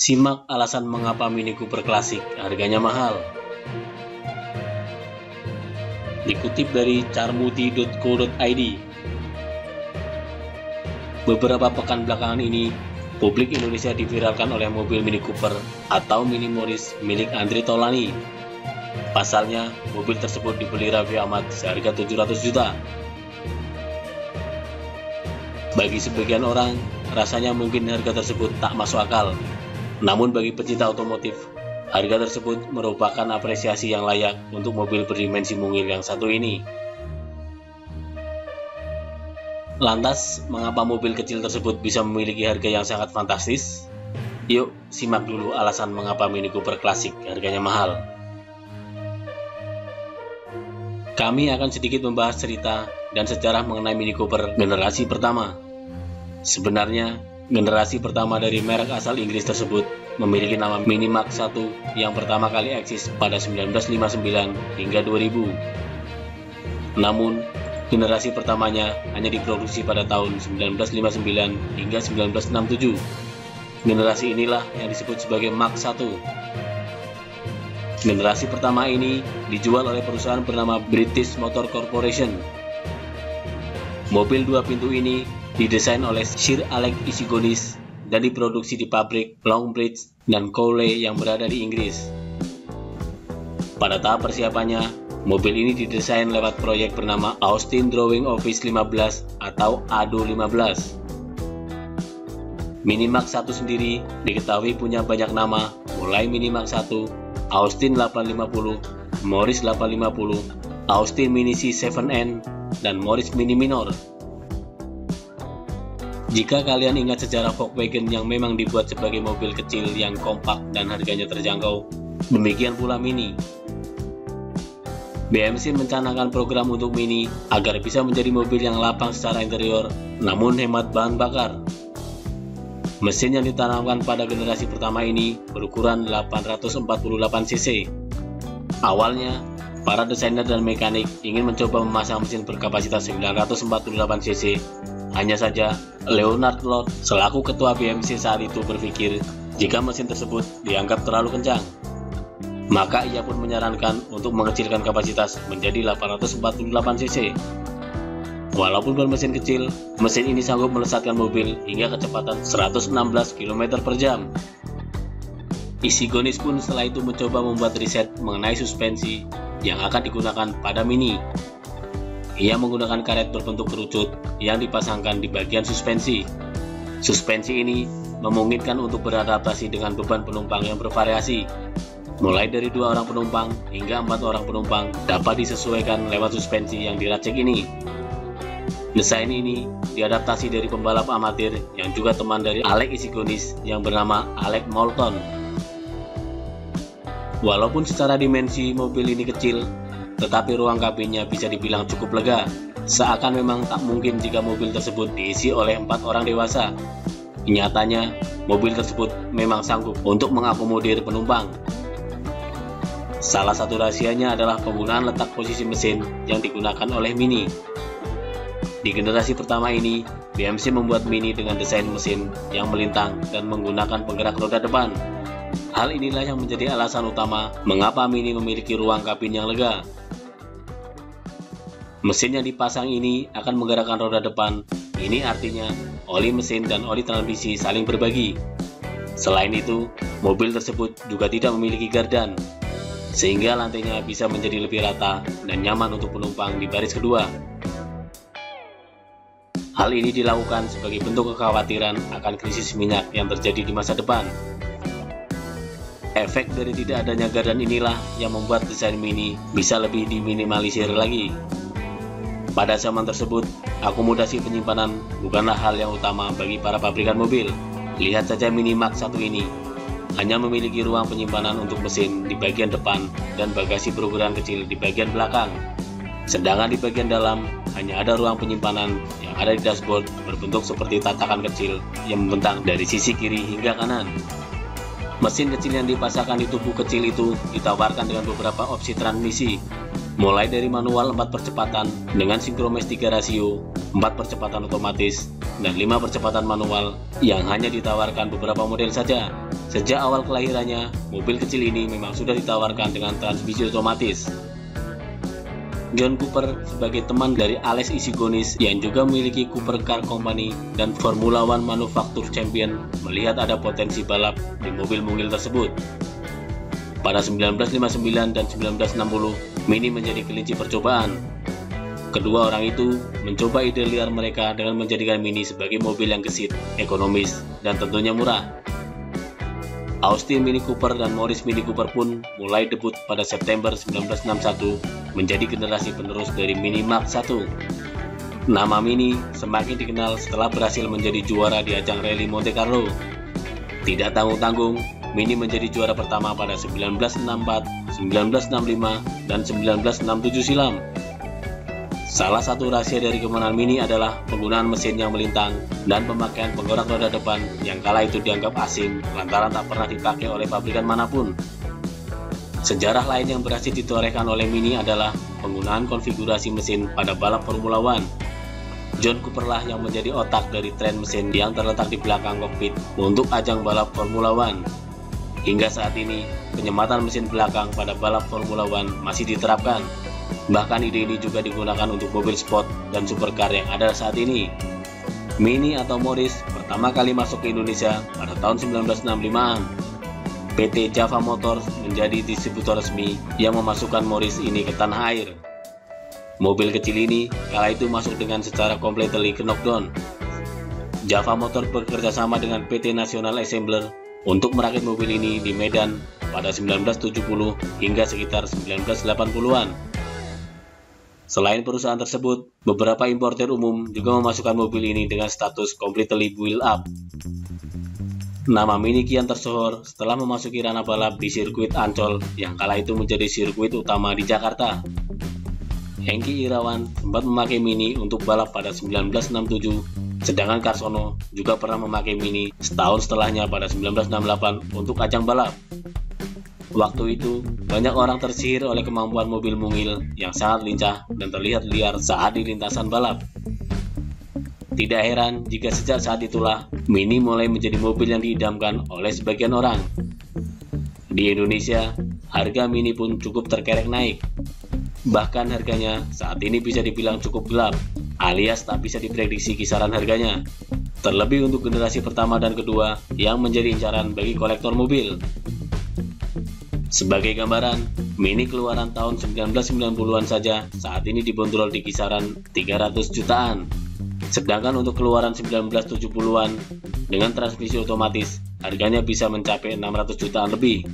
Simak alasan mengapa Mini Cooper klasik harganya mahal. Dikutip dari carmuti.co.id, beberapa pekan belakangan ini, publik Indonesia diviralkan oleh mobil Mini Cooper atau Mini Morris milik Andre Taulany. Pasalnya, mobil tersebut dibeli Raffi Ahmad seharga 700 juta. Bagi sebagian orang, rasanya mungkin harga tersebut tak masuk akal. Namun bagi pecinta otomotif, harga tersebut merupakan apresiasi yang layak untuk mobil berdimensi mungil yang satu ini. Lantas, mengapa mobil kecil tersebut bisa memiliki harga yang sangat fantastis? Yuk, simak dulu alasan mengapa Mini Cooper klasik harganya mahal. Kami akan sedikit membahas cerita dan sejarah mengenai Mini Cooper generasi pertama. Sebenarnya, generasi pertama dari merek asal Inggris tersebut memiliki nama Mini Max 1 yang pertama kali eksis pada 1959 hingga 2000. Namun, generasi pertamanya hanya diproduksi pada tahun 1959 hingga 1967. Generasi inilah yang disebut sebagai Max 1. Generasi pertama ini dijual oleh perusahaan bernama British Motor Corporation. Mobil dua pintu ini didesain oleh Sir Alex Isigounis dan diproduksi di pabrik Longbridge dan Cowley yang berada di Inggris. Pada tahap persiapannya, mobil ini didesain lewat proyek bernama Austin Drawing Office 15 atau ADO 15. Mini Max 1 sendiri diketahui punya banyak nama, mulai Mini Max 1, Austin 850, Morris 850, Austin Mini C7N, dan Morris Mini Minor. Jika kalian ingat sejarah Volkswagen yang memang dibuat sebagai mobil kecil yang kompak dan harganya terjangkau, demikian pula Mini. BMC mencanangkan program untuk Mini agar bisa menjadi mobil yang lapang secara interior, namun hemat bahan bakar. Mesin yang ditanamkan pada generasi pertama ini berukuran 848 cc. Awalnya, para desainer dan mekanik ingin mencoba memasang mesin berkapasitas 948 cc. Hanya saja, Leonard Lord selaku ketua BMC saat itu berpikir jika mesin tersebut dianggap terlalu kencang, maka ia pun menyarankan untuk mengecilkan kapasitas menjadi 848 cc. Walaupun bermesin kecil, mesin ini sanggup melesatkan mobil hingga kecepatan 116 km per jam. Isigounis pun setelah itu mencoba membuat riset mengenai suspensi yang akan digunakan pada Mini. Ia menggunakan karet berbentuk kerucut yang dipasangkan di bagian suspensi. Suspensi ini memungkinkan untuk beradaptasi dengan beban penumpang yang bervariasi. Mulai dari 2 orang penumpang hingga 4 orang penumpang dapat disesuaikan lewat suspensi yang diracik ini. Desain ini diadaptasi dari pembalap amatir yang juga teman dari Alex Isigounis yang bernama Alex Moulton. Walaupun secara dimensi mobil ini kecil, tetapi ruang kabinnya bisa dibilang cukup lega, seakan memang tak mungkin jika mobil tersebut diisi oleh 4 orang dewasa. Nyatanya, mobil tersebut memang sanggup untuk mengakomodir penumpang. Salah satu rahasianya adalah penggunaan letak posisi mesin yang digunakan oleh Mini. Di generasi pertama ini, BMC membuat Mini dengan desain mesin yang melintang dan menggunakan penggerak roda depan. Hal inilah yang menjadi alasan utama mengapa Mini memiliki ruang kabin yang lega. Mesin yang dipasang ini akan menggerakkan roda depan. Ini artinya oli mesin dan oli transmisi saling berbagi. Selain itu, mobil tersebut juga tidak memiliki gardan, sehingga lantainya bisa menjadi lebih rata dan nyaman untuk penumpang di baris kedua. Hal ini dilakukan sebagai bentuk kekhawatiran akan krisis minyak yang terjadi di masa depan. Efek dari tidak adanya gardan inilah yang membuat desain Mini bisa lebih diminimalisir lagi. Pada zaman tersebut, akomodasi penyimpanan bukanlah hal yang utama bagi para pabrikan mobil. Lihat saja Mini Max 1 ini, hanya memiliki ruang penyimpanan untuk mesin di bagian depan dan bagasi berukuran kecil di bagian belakang. Sedangkan di bagian dalam hanya ada ruang penyimpanan yang ada di dashboard berbentuk seperti tatakan kecil yang membentang dari sisi kiri hingga kanan. Mesin kecil yang dipasangkan di tubuh kecil itu ditawarkan dengan beberapa opsi transmisi, mulai dari manual 4 percepatan dengan sinkronis 3 rasio, 4 percepatan otomatis, dan 5 percepatan manual yang hanya ditawarkan beberapa model saja. Sejak awal kelahirannya, mobil kecil ini memang sudah ditawarkan dengan transmisi otomatis. John Cooper sebagai teman dari Alex Issigonis yang juga memiliki Cooper Car Company dan Formula One Manufacture Champion melihat ada potensi balap di mobil mungil tersebut. Pada 1959 dan 1960, Mini menjadi kelinci percobaan. Kedua orang itu mencoba ide liar mereka dengan menjadikan Mini sebagai mobil yang gesit, ekonomis, dan tentunya murah. Austin Mini Cooper dan Morris Mini Cooper pun mulai debut pada September 1961 menjadi generasi penerus dari Mini Mark I. Nama Mini semakin dikenal setelah berhasil menjadi juara di ajang rally Monte Carlo. Tidak tanggung-tanggung, Mini menjadi juara pertama pada 1964, 1965, dan 1967 silam. Salah satu rahasia dari kemenangan Mini adalah penggunaan mesin yang melintang dan pemakaian penggerak roda depan yang kala itu dianggap asing lantaran tak pernah dipakai oleh pabrikan manapun. Sejarah lain yang berhasil ditorehkan oleh Mini adalah penggunaan konfigurasi mesin pada balap Formula One. John Cooper lah yang menjadi otak dari tren mesin yang terletak di belakang kokpit untuk ajang balap Formula One. Hingga saat ini, penyematan mesin belakang pada balap Formula One masih diterapkan. Bahkan ide ini juga digunakan untuk mobil sport dan supercar yang ada saat ini. Mini atau Morris pertama kali masuk ke Indonesia pada tahun 1965-an. PT Java Motors menjadi distributor resmi yang memasukkan Morris ini ke tanah air. Mobil kecil ini kala itu masuk dengan secara completely ke knockdown. Java Motor bekerja sama dengan PT National Assembler untuk merakit mobil ini di Medan pada 1970 hingga sekitar 1980-an. Selain perusahaan tersebut, beberapa importer umum juga memasukkan mobil ini dengan status completely built up. Nama Mini kian tersohor setelah memasuki ranah balap di sirkuit Ancol yang kala itu menjadi sirkuit utama di Jakarta. Hengky Irawan sempat memakai Mini untuk balap pada 1967, sedangkan Carsono juga pernah memakai Mini setahun setelahnya pada 1968 untuk ajang balap. Waktu itu, banyak orang tersihir oleh kemampuan mobil mungil yang sangat lincah dan terlihat liar saat di lintasan balap. Tidak heran jika sejak saat itulah Mini mulai menjadi mobil yang diidamkan oleh sebagian orang. Di Indonesia, harga Mini pun cukup terkerek naik. Bahkan harganya saat ini bisa dibilang cukup gelap, alias tak bisa diprediksi kisaran harganya. Terlebih untuk generasi pertama dan kedua yang menjadi incaran bagi kolektor mobil. Sebagai gambaran, Mini keluaran tahun 1990-an saja saat ini dibanderol di kisaran 300 jutaan. Sedangkan untuk keluaran 1970-an dengan transmisi otomatis, harganya bisa mencapai 600 jutaan lebih.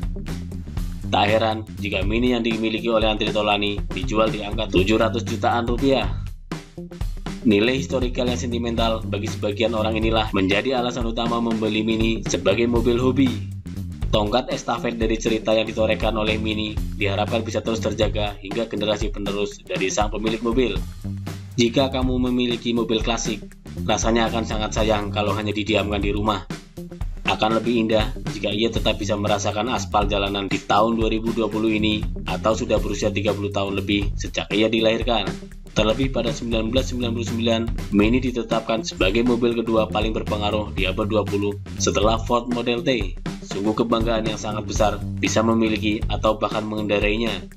Tak heran jika Mini yang dimiliki oleh Andre Taulany dijual di angka 700 jutaan rupiah. Nilai historikal yang sentimental bagi sebagian orang inilah menjadi alasan utama membeli Mini sebagai mobil hobi. Tongkat estafet dari cerita yang ditorehkan oleh Mini diharapkan bisa terus terjaga hingga generasi penerus dari sang pemilik mobil. Jika kamu memiliki mobil klasik, rasanya akan sangat sayang kalau hanya didiamkan di rumah. Akan lebih indah jika ia tetap bisa merasakan aspal jalanan di tahun 2020 ini atau sudah berusia 30 tahun lebih sejak ia dilahirkan. Terlebih pada 1999, Mini ditetapkan sebagai mobil kedua paling berpengaruh di abad 20 setelah Ford Model T. Sungguh kebanggaan yang sangat besar bisa memiliki atau bahkan mengendarainya.